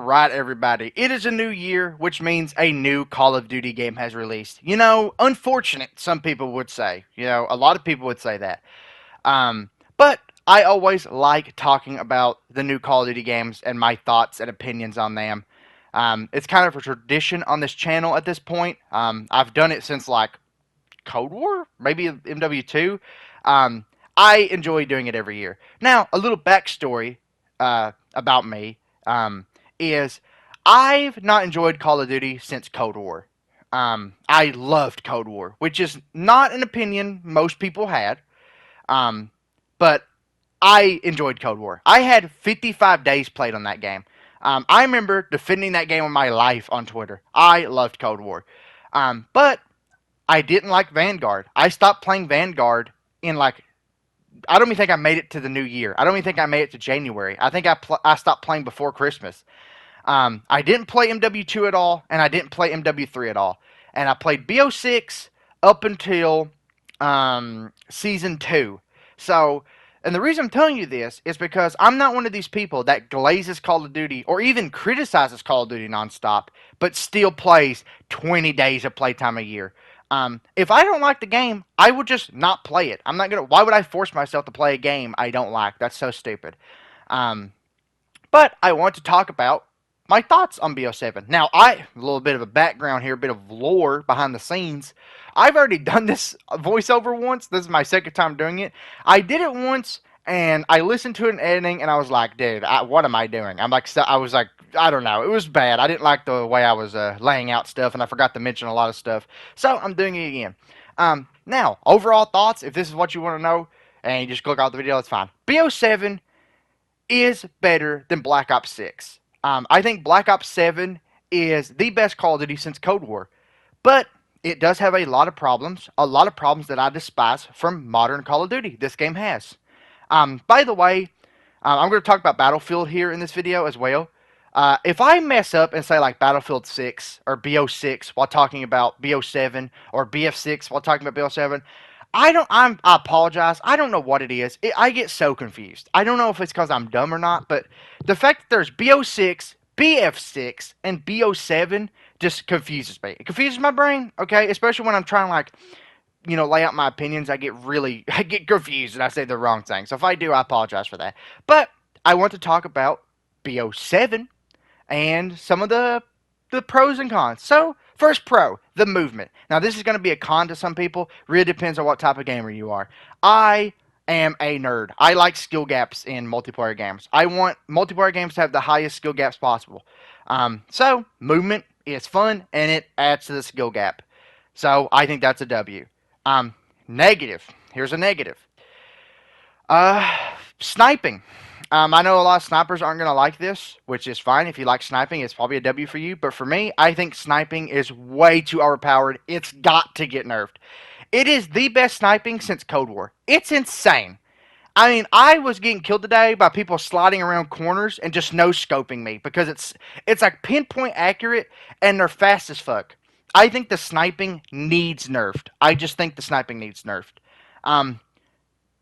right, everybody. It is a new year, which means a new Call of Duty game has released. You know, unfortunate, some people would say. You know, a lot of people would say that. But I always like talking about the new Call of Duty games and my thoughts and opinions on them. It's kind of a tradition on this channel at this point. I've done it since like Cold War, maybe MW2. Um, I enjoy doing it every year. Now, a little backstory about me is I've not enjoyed Call of Duty since Cold War. I loved Cold War, which is not an opinion most people had, um, but I enjoyed Cold War. I had 55 days played on that game. I remember defending that game with my life on Twitter. I loved Cold War. But I didn't like Vanguard. I stopped playing Vanguard in like I don't even think I made it to the new year. I don't even think I made it to January. I think I stopped playing before Christmas. I didn't play MW2 at all, and I didn't play MW3 at all. And I played BO6 up until Season 2. So, and the reason I'm telling you this is because I'm not one of these people that glazes Call of Duty or even criticizes Call of Duty nonstop, but still plays 20 days of playtime a year. If I don't like the game, I would just not play it. I'm not gonna. Why would I force myself to play a game I don't like? That's so stupid. Um, but I want to talk about my thoughts on BO7. Now, a little bit of a background here, a bit of lore behind the scenes. I've already done this voiceover once. This is my second time doing it. I did it once, and I listened to it in editing, and I was like, dude, what am I doing? I was like, I don't know. It was bad. I didn't like the way I was laying out stuff, and I forgot to mention a lot of stuff. So I'm doing it again. Now, overall thoughts, if this is what you want to know, and you just click off the video, that's fine. BO7 is better than Black Ops 6. I think Black Ops 7 is the best Call of Duty since Cold War. But it does have a lot of problems that I despise from modern Call of Duty. This game has. By the way, I'm going to talk about Battlefield here in this video as well. If I mess up and say like Battlefield 6 or BO6 while talking about BO7 or BF6 while talking about BO7, I apologize. I don't know what it is. I get so confused. I don't know if it's because I'm dumb or not, but the fact that there's BO6, BF6, and BO7 just confuses me. It confuses my brain, okay? Especially when I'm trying to like, lay out my opinions. I get confused and I say the wrong thing. So if I do, I apologize for that. But I want to talk about BO7 and some of the pros and cons. So, first pro, the movement. Now, this is going to be a con to some people. Really depends on what type of gamer you are. I am a nerd. I like skill gaps in multiplayer games. I want multiplayer games to have the highest skill gaps possible. So, movement is fun, and it adds to the skill gap. So, I think that's a W. Negative. Here's a negative. Sniping. I know a lot of snipers aren't going to like this, which is fine. If you like sniping, it's probably a W for you. But for me, I think sniping is way too overpowered. It's got to get nerfed. It is the best sniping since Cold War. It's insane. I mean, I was getting killed today by people sliding around corners and just no-scoping me because it's like pinpoint accurate and they're fast as fuck. I think the sniping needs nerfed. I just think the sniping needs nerfed.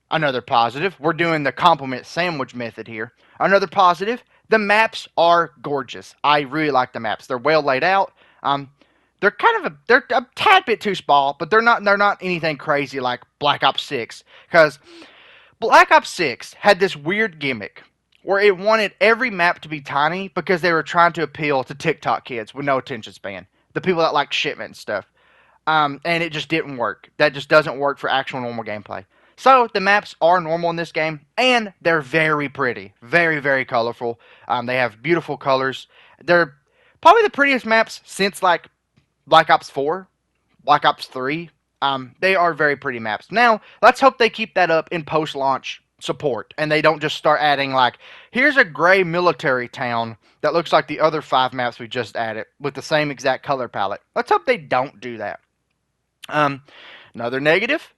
Another positive, we're doing the compliment sandwich method here. Another positive, the maps are gorgeous. I really like the maps. They're well laid out. They're they're a tad bit too small, but they're not anything crazy like Black Ops 6. Because Black Ops 6 had this weird gimmick where it wanted every map to be tiny because they were trying to appeal to TikTok kids with no attention span. The people that like shipment and stuff. And it just didn't work. That just doesn't work for actual normal gameplay. So, the maps are normal in this game, and they're very pretty. Very, very colorful. They have beautiful colors. They're probably the prettiest maps since, like, Black Ops 4, Black Ops 3. They are very pretty maps. Now, let's hope they keep that up in post-launch support, and they don't just start adding, like, here's a gray military town that looks like the other 5 maps we just added with the same exact color palette. Let's hope they don't do that. Another negative,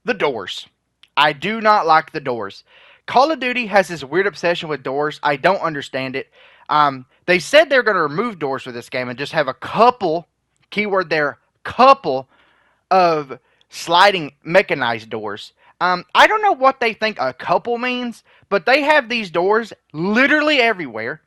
the doors. I do not like the doors. Call of Duty has this weird obsession with doors. I don't understand it. They said they're going to remove doors for this game and just have a couple, keyword there, couple of sliding mechanized doors. I don't know what they think a couple means, but they have these doors literally everywhere.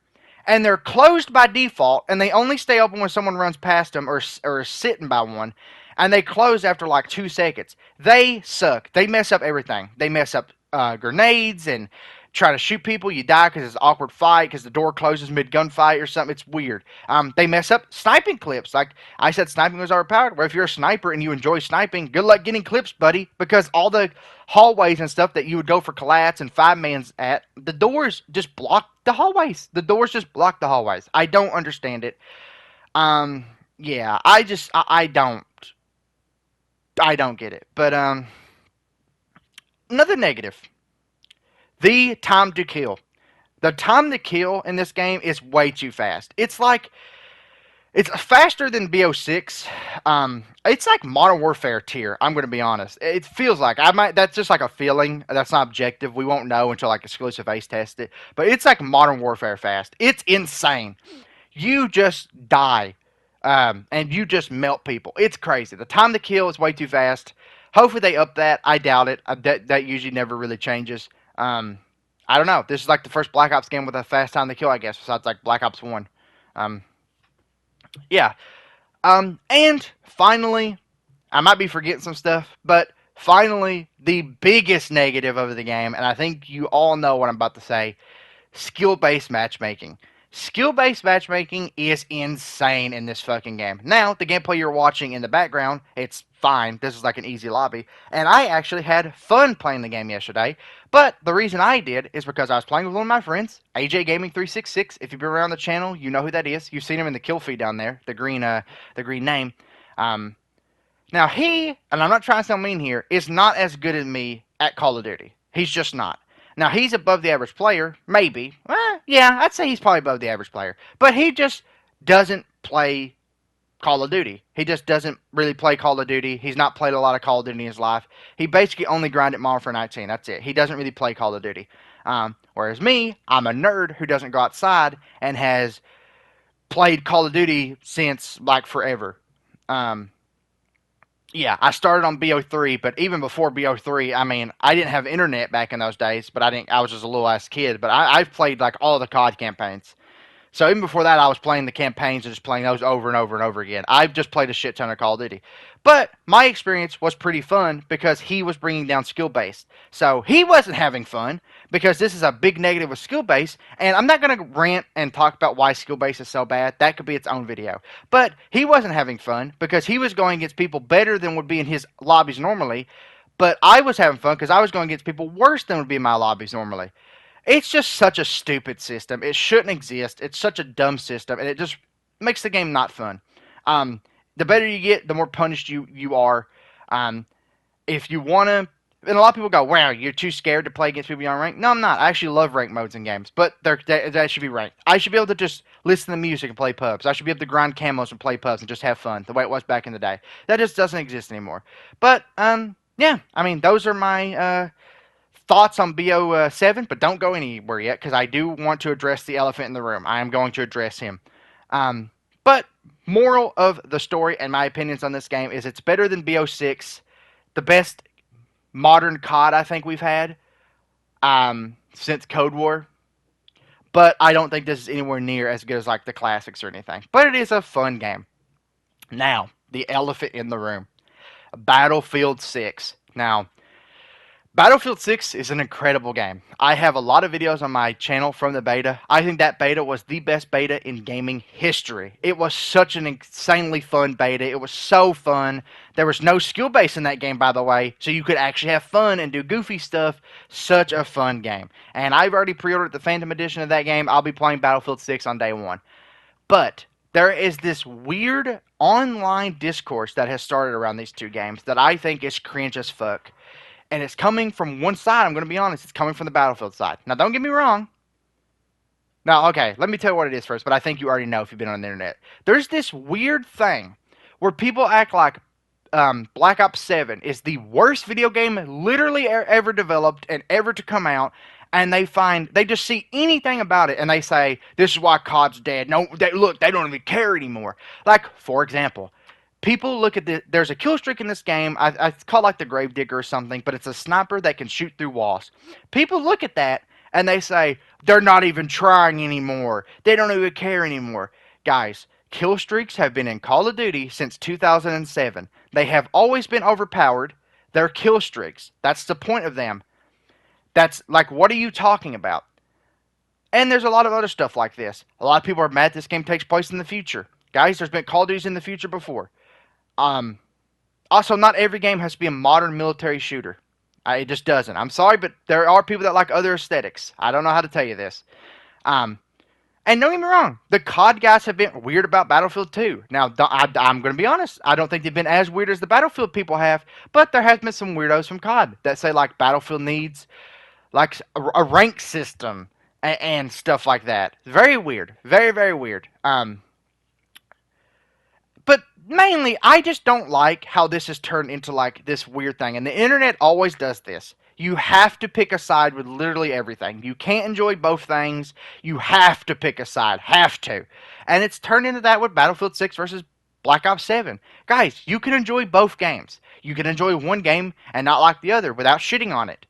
and they're closed by default, and they only stay open when someone runs past them or is sitting by one, and they close after like 2 seconds. They suck. They mess up everything. They mess up grenades and try to shoot people. You die because it's an awkward fight because the door closes mid gunfight or something. It's weird. They mess up sniping clips. Like I said, sniping was overpowered. Well, if you're a sniper and you enjoy sniping, good luck getting clips, buddy, because all the hallways and stuff that you would go for collats and 5-mans at, the doors just block the hallways. The doors just block the hallways. I don't understand it. Yeah, I don't get it. But another negative, the time to kill. The time to kill in this game is way too fast. It's faster than BO6. It's like Modern Warfare tier. I'm gonna be honest. It feels like I might. That's just like a feeling. That's not objective. We won't know until like exclusive ace test it. But it's like Modern Warfare fast. It's insane. You just die, and you just melt people. It's crazy. The time to kill is way too fast. Hopefully they up that. I doubt it. That usually never really changes. I don't know. This is like the first Black Ops game with a fast time to kill, I guess, besides like Black Ops 1. Um, yeah. And finally, I might be forgetting some stuff, but finally, the biggest negative of the game, and I think you all know what I'm about to say, skill-based matchmaking. Skill-based matchmaking is insane in this fucking game. Now, the gameplay you're watching in the background, it's fine. This is like an easy lobby. And I actually had fun playing the game yesterday. But the reason I did is because I was playing with one of my friends, AJ Gaming 366. If you've been around the channel, you know who that is. You've seen him in the kill feed down there, the green name. Now he, and I'm not trying to sound mean here, is not as good as me at Call of Duty. He's just not. Now, he's above the average player, maybe. Yeah, I'd say he's probably above the average player. But he just doesn't play Call of Duty. He just doesn't really play Call of Duty. He's not played a lot of Call of Duty in his life. He basically only grinded Modern Warfare 19. That's it. He doesn't really play Call of Duty. Whereas me, I'm a nerd who doesn't go outside and has played Call of Duty since, like, forever. Yeah, I started on BO3, but even before BO3, I mean, I didn't have internet back in those days, but I was just a little ass kid, but I've played like all the COD campaigns. So even before that, I was playing the campaigns and just playing those over and over and over again. I've just played a shit ton of Call of Duty. But my experience was pretty fun because he was bringing down skill-based. So he wasn't having fun because this is a big negative with skill-based. And I'm not going to rant and talk about why skill-based is so bad. That could be its own video. But he wasn't having fun because he was going against people better than would be in his lobbies normally. But I was having fun because I was going against people worse than would be in my lobbies normally. It's just such a stupid system. It shouldn't exist. It's such a dumb system, and it just makes the game not fun. The better you get, the more punished you are. If you want to, and a lot of people go, wow, you're too scared to play against people you aren't ranked. No, I'm not. I actually love ranked modes in games, but they should be ranked. I should be able to just listen to music and play pubs. I should be able to grind camos and play pubs and just have fun, the way it was back in the day. That just doesn't exist anymore. But, yeah, I mean, those are my thoughts on BO7, but don't go anywhere yet because I do want to address the elephant in the room. I am going to address him. But moral of the story and my opinions on this game is it's better than BO6, the best modern COD I think we've had since Cold War. But I don't think this is anywhere near as good as like the classics or anything. But it is a fun game. Now, the elephant in the room. Battlefield 6. Now, Battlefield 6 is an incredible game. I have a lot of videos on my channel from the beta. I think that beta was the best beta in gaming history. It was such an insanely fun beta. It was so fun. There was no skill base in that game, by the way, so you could actually have fun and do goofy stuff. Such a fun game. And I've already pre-ordered the Phantom Edition of that game. I'll be playing Battlefield 6 on day one. But there is this weird online discourse that has started around these two games that I think is cringe as fuck. And it's coming from one side, I'm going to be honest, it's coming from the Battlefield side. Now, don't get me wrong. Now, okay, let me tell you what it is first, but I think you already know if you've been on the internet. There's this weird thing where people act like Black Ops 7 is the worst video game literally ever developed and ever to come out, and they just see anything about it, and they say, this is why COD's dead. No, they don't even care anymore. Like, for example, people look at there's a kill streak in this game. It's called like the Gravedigger or something, but it's a sniper that can shoot through walls. People look at that and they say, They're not even trying anymore. They don't even care anymore. Guys, kill streaks have been in Call of Duty since 2007. They have always been overpowered. They're kill streaks. That's the point of them. That's like, what are you talking about? And there's a lot of other stuff like this. A lot of people are mad this game takes place in the future. Guys, there's been Call of Duties in the future before. Um, Also, not every game has to be a modern military shooter. It just doesn't. I'm sorry, but there are people that like other aesthetics. I don't know how to tell you this. Um, and don't get me wrong, the COD guys have been weird about Battlefield 2. Now, I'm going to be honest. I don't think they've been as weird as the Battlefield people have, but there has been some weirdos from COD that say like Battlefield needs like a rank system and stuff like that. Very weird. Very, very weird. But mainly, I just don't like how this has turned into like this weird thing. And the internet always does this. You have to pick a side with literally everything. You can't enjoy both things. You have to pick a side. Have to. And it's turned into that with Battlefield 6 versus Black Ops 7. Guys, you can enjoy both games. You can enjoy one game and not like the other without shitting on it.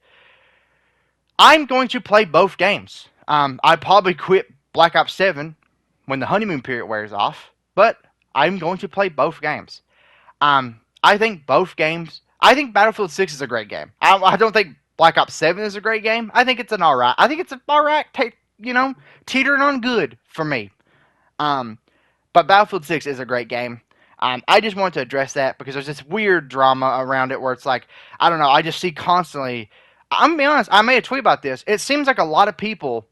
I'm going to play both games. I probably quit Black Ops 7 when the honeymoon period wears off, but I'm going to play both games. I think both games. I think Battlefield 6 is a great game. I don't think Black Ops 7 is a great game. I think it's an alright. I think it's an alright, teetering on good for me. But Battlefield 6 is a great game. I just wanted to address that because there's this weird drama around it where it's like, I don't know, I just see constantly. I'm gonna be honest, I made a tweet about this. It seems like a lot of people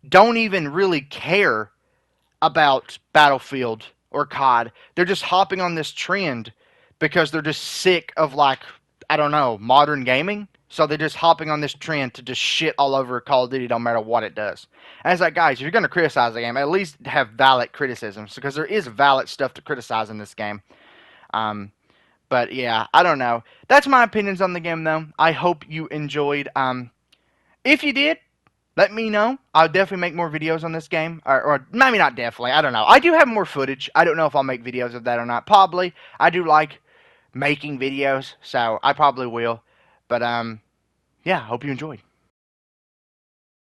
don't even really care about Battlefield or COD. They're just hopping on this trend because they're just sick of like, I don't know, modern gaming. So they're just hopping on this trend to just shit all over Call of Duty no matter what it does. And it's like, guys, if you're going to criticize the game, at least have valid criticisms because there is valid stuff to criticize in this game. But yeah, I don't know. That's my opinions on the game though. I hope you enjoyed. If you did, let me know. I'll definitely make more videos on this game. Or maybe not definitely. I don't know. I do have more footage. I don't know if I'll make videos of that or not. Probably. I do like making videos, so I probably will. But, yeah, hope you enjoyed.